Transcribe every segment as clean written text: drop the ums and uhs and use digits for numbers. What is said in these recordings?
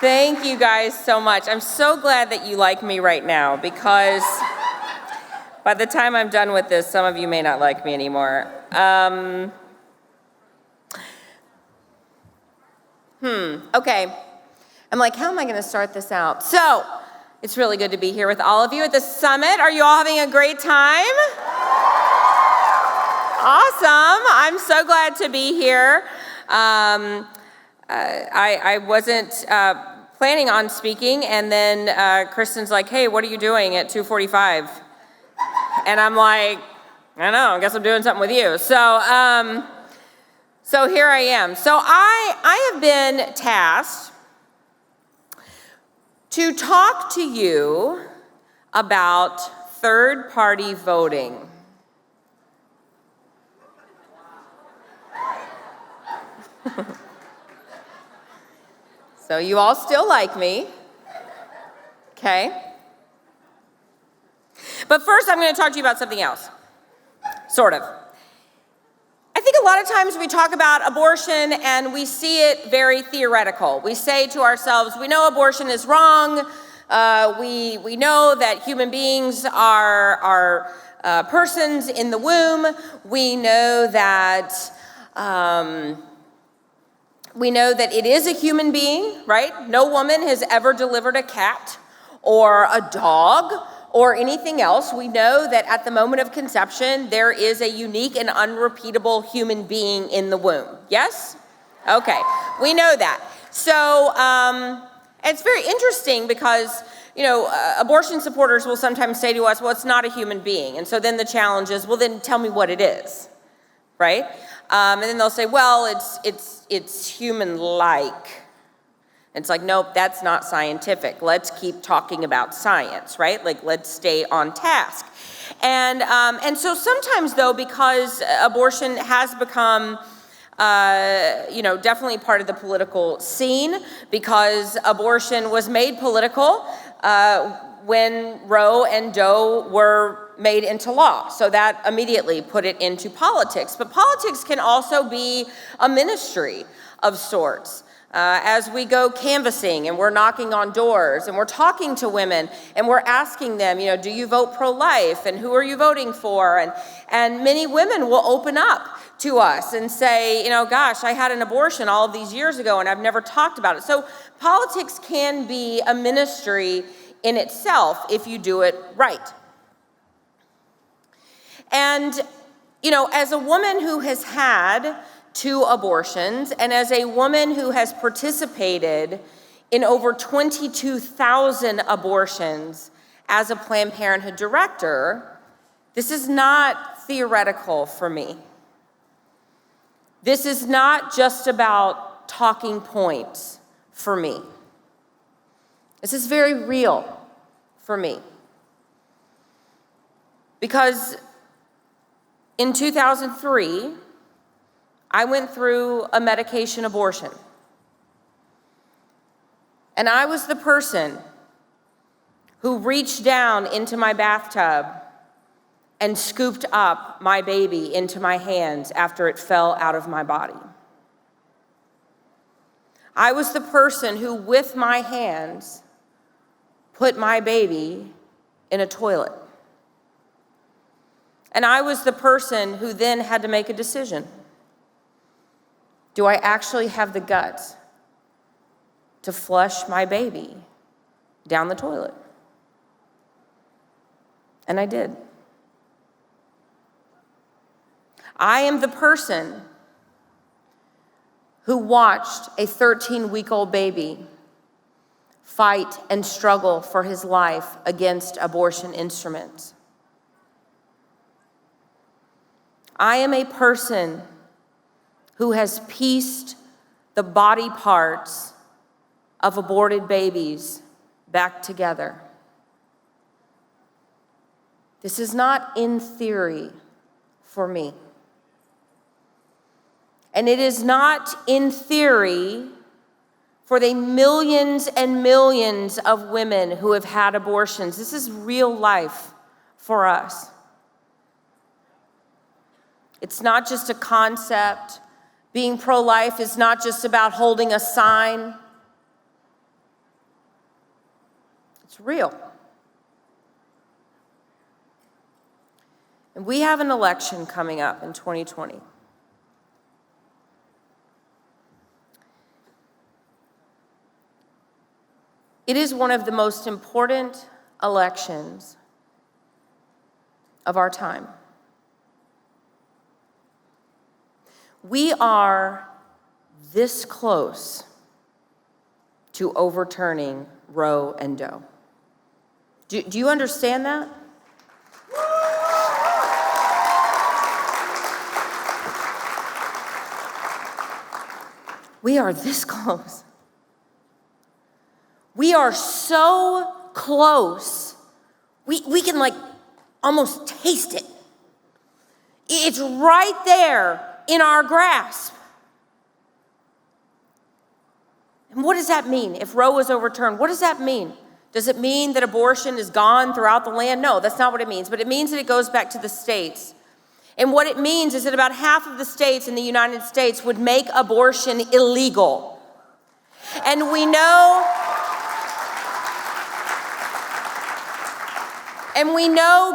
Thank you guys so much. I'm so glad that you like me right now, because by the time I'm done with this, some of you may not like me anymore. Okay. I'm like, how am I going to start this out? So, it's really good to be here with all of you at the summit. Are you all having a great time? Awesome. I'm so glad to be here. I wasn't planning on speaking, and then Kristen's like, hey, what are you doing at 2:45? And I'm like, I don't know, I guess I'm doing something with you. So here I am. So I have been tasked to talk to you about third-party voting. So you all still like me, okay? But first I'm going to talk to you about something else, sort of. I think a lot of times we talk about abortion and we see it very theoretical. We say to ourselves, we know abortion is wrong. We know that human beings are persons in the womb. We know that it is a human being, right? No woman has ever delivered a cat or a dog or anything else. We know that at the moment of conception, there is a unique and unrepeatable human being in the womb. Yes? Okay, we know that. So it's very interesting because, abortion supporters will sometimes say to us, well, it's not a human being. And so then the challenge is, well, then tell me what it is, right? And then they'll say, well, it's human-like. It's like, nope, that's not scientific. Let's keep talking about science, right? Like, let's stay on task. And so sometimes, though, because abortion has become, definitely part of the political scene, because abortion was made political when Roe and Doe were made into law. So that immediately put it into politics. But politics can also be a ministry of sorts. As we go canvassing and we're knocking on doors and we're talking to women and we're asking them, do you vote pro-life and who are you voting for? And many women will open up to us and say, gosh, I had an abortion all of these years ago and I've never talked about it. So politics can be a ministry in itself if you do it right. And, as a woman who has had 2 abortions, and as a woman who has participated in over 22,000 abortions as a Planned Parenthood director, this is not theoretical for me. This is not just about talking points for me. This is very real for me. Because in 2003, I went through a medication abortion. And I was the person who reached down into my bathtub and scooped up my baby into my hands after it fell out of my body. I was the person who, with my hands, put my baby in a toilet. And I was the person who then had to make a decision. Do I actually have the guts to flush my baby down the toilet? And I did. I am the person who watched a 13-week-old baby fight and struggle for his life against abortion instruments. I am a person who has pieced the body parts of aborted babies back together. This is not in theory for me. And it is not in theory for the millions and millions of women who have had abortions. This is real life for us. It's not just a concept. Being pro-life is not just about holding a sign. It's real. And we have an election coming up in 2020. It is one of the most important elections of our time. We are this close to overturning Roe and Doe. Do you understand that? We are this close. We are so close, we can like almost taste it. It's right there in our grasp. And what does that mean if Roe is overturned? What does that mean? Does it mean that abortion is gone throughout the land? No, that's not what it means, but it means that it goes back to the states. And what it means is that about half of the states in the United States would make abortion illegal. And we know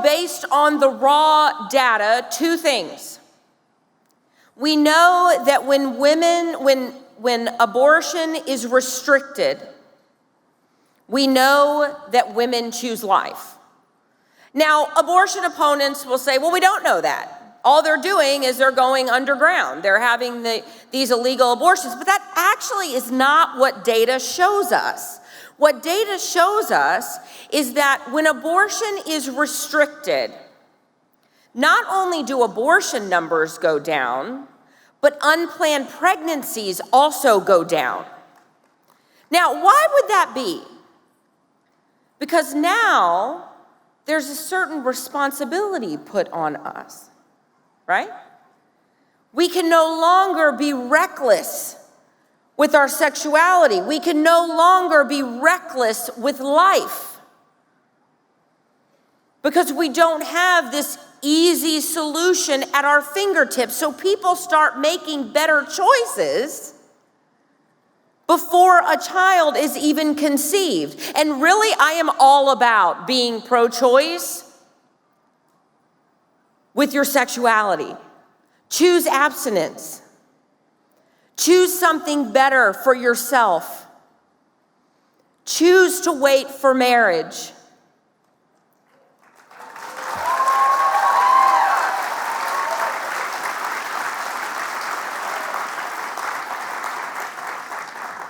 based on the raw data, two things. We know that when abortion is restricted, we know that women choose life. Now, abortion opponents will say, well, we don't know that. All they're doing is they're going underground. They're having these illegal abortions. But that actually is not what data shows us. What data shows us is that when abortion is restricted, not only do abortion numbers go down, but unplanned pregnancies also go down. Now, why would that be? Because now there's a certain responsibility put on us, right? We can no longer be reckless with our sexuality. We can no longer be reckless with life because we don't have this easy solution at our fingertips. So people start making better choices before a child is even conceived. And really, I am all about being pro-choice with your sexuality. Choose abstinence. Choose something better for yourself. Choose to wait for marriage.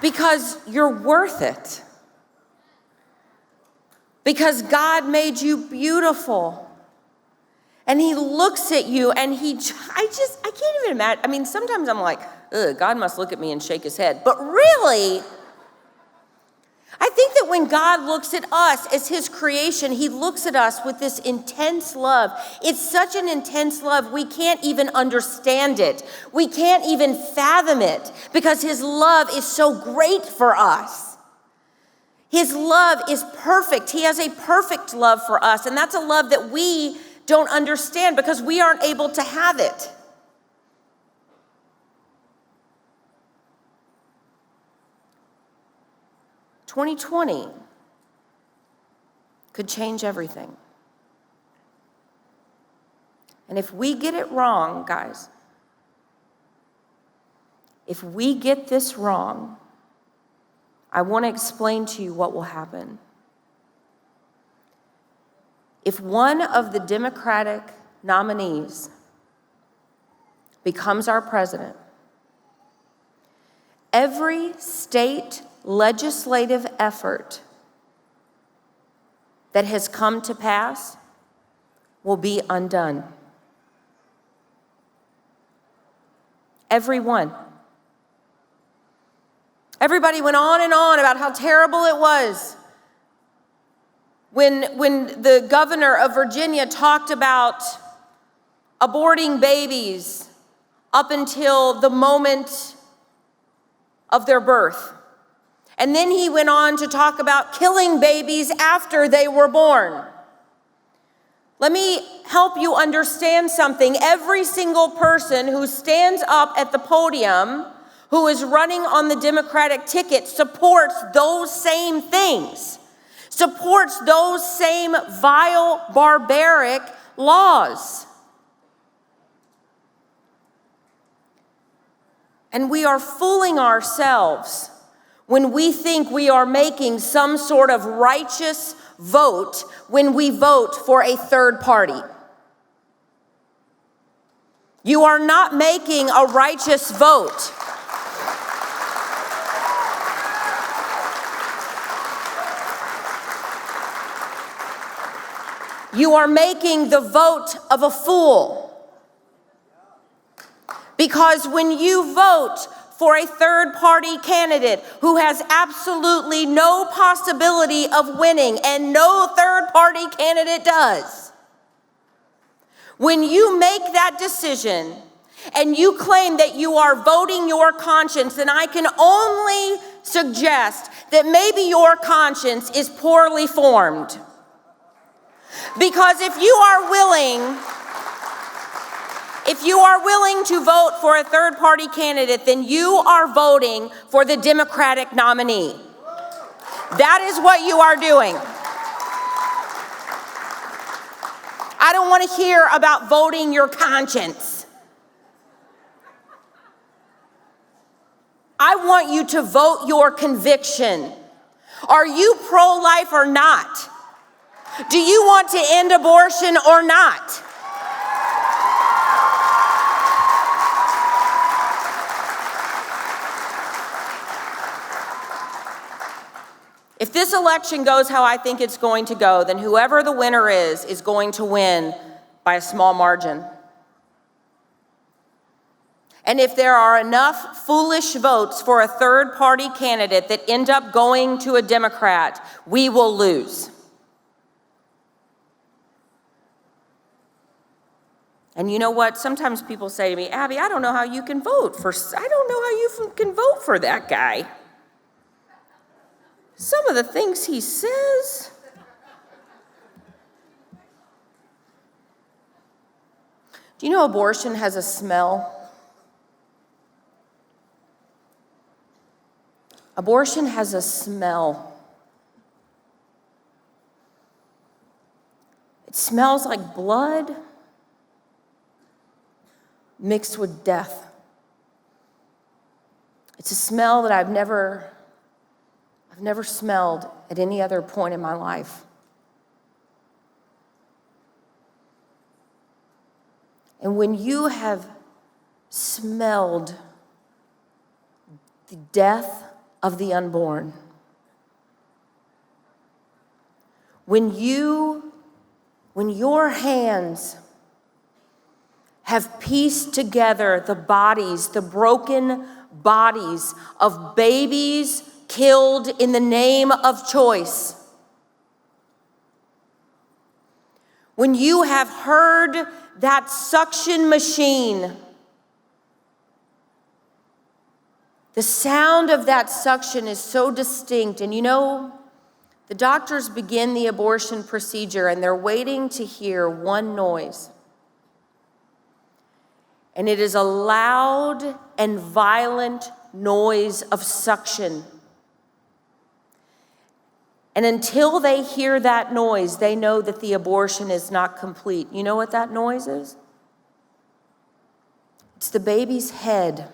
Because you're worth it. Because God made you beautiful. And he looks at you and I can't even imagine. I mean, sometimes I'm like, ugh, God must look at me and shake his head. But really, I think that when God looks at us as his creation, he looks at us with this intense love. It's such an intense love, we can't even understand it. We can't even fathom it because his love is so great for us. His love is perfect. He has a perfect love for us, and that's a love that we don't understand because we aren't able to have it. "2020 could change everything. And if we get it wrong, guys, if we get this wrong, I want to explain to you what will happen. If one of the Democratic nominees becomes our president, every state legislative effort that has come to pass will be undone. Every one. Everybody went on and on about how terrible it was when the governor of Virginia talked about aborting babies up until the moment of their birth. And then he went on to talk about killing babies after they were born. Let me help you understand something. Every single person who stands up at the podium, who is running on the Democratic ticket, supports those same things. supports those same vile, barbaric laws. And we are fooling ourselves when we think we are making some sort of righteous vote when we vote for a third party. You are not making a righteous vote. You are making the vote of a fool. Because when you vote for a third-party candidate who has absolutely no possibility of winning, and no third-party candidate does, when you make that decision and you claim that you are voting your conscience, then I can only suggest that maybe your conscience is poorly formed. Because if you are willing to vote for a third-party candidate, then you are voting for the Democratic nominee. That is what you are doing. I don't want to hear about voting your conscience. I want you to vote your conviction. Are you pro-life or not? Do you want to end abortion or not? If this election goes how I think it's going to go, then whoever the winner is going to win by a small margin. And if there are enough foolish votes for a third-party candidate that end up going to a Democrat, we will lose. And you know what? Sometimes people say to me, Abby, I don't know how you can vote for that guy. Some of the things he says. Do you know abortion has a smell? Abortion has a smell. It smells like blood mixed with death. It's a smell that I've never smelled at any other point in my life. And when you have smelled the death of the unborn, when your hands have pieced together the broken bodies of babies killed in the name of choice, when you have heard that suction machine, the sound of that suction is so distinct. And you know, the doctors begin the abortion procedure and they're waiting to hear one noise. And it is a loud and violent noise of suction. And until they hear that noise, they know that the abortion is not complete. You know what that noise is? It's the baby's head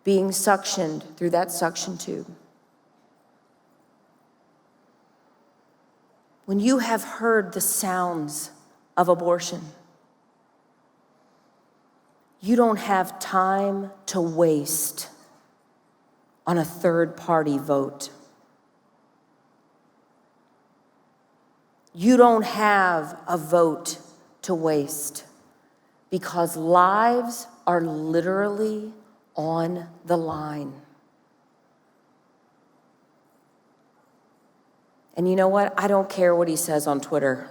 being suctioned through that suction tube. When you have heard the sounds of abortion, you don't have time to waste on a third-party vote. You don't have a vote to waste because lives are literally on the line. And you know what? I don't care what he says on Twitter.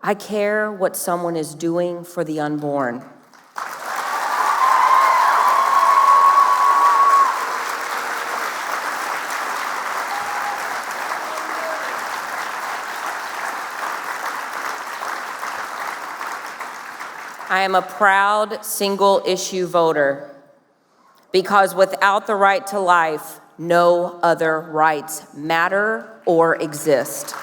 I care what someone is doing for the unborn. I am a proud single-issue voter. because without the right to life, no other rights matter or exist.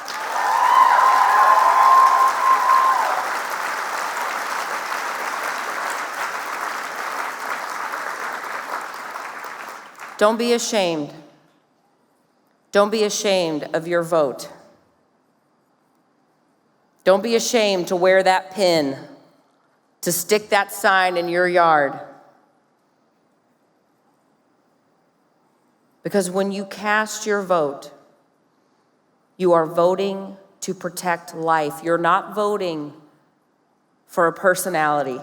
Don't be ashamed. Don't be ashamed of your vote. Don't be ashamed to wear that pin, to stick that sign in your yard. Because when you cast your vote, you are voting to protect life. You're not voting for a personality.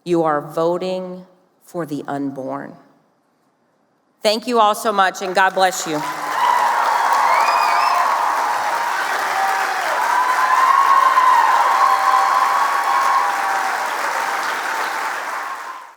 You are voting for the unborn. Thank you all so much, and God bless you.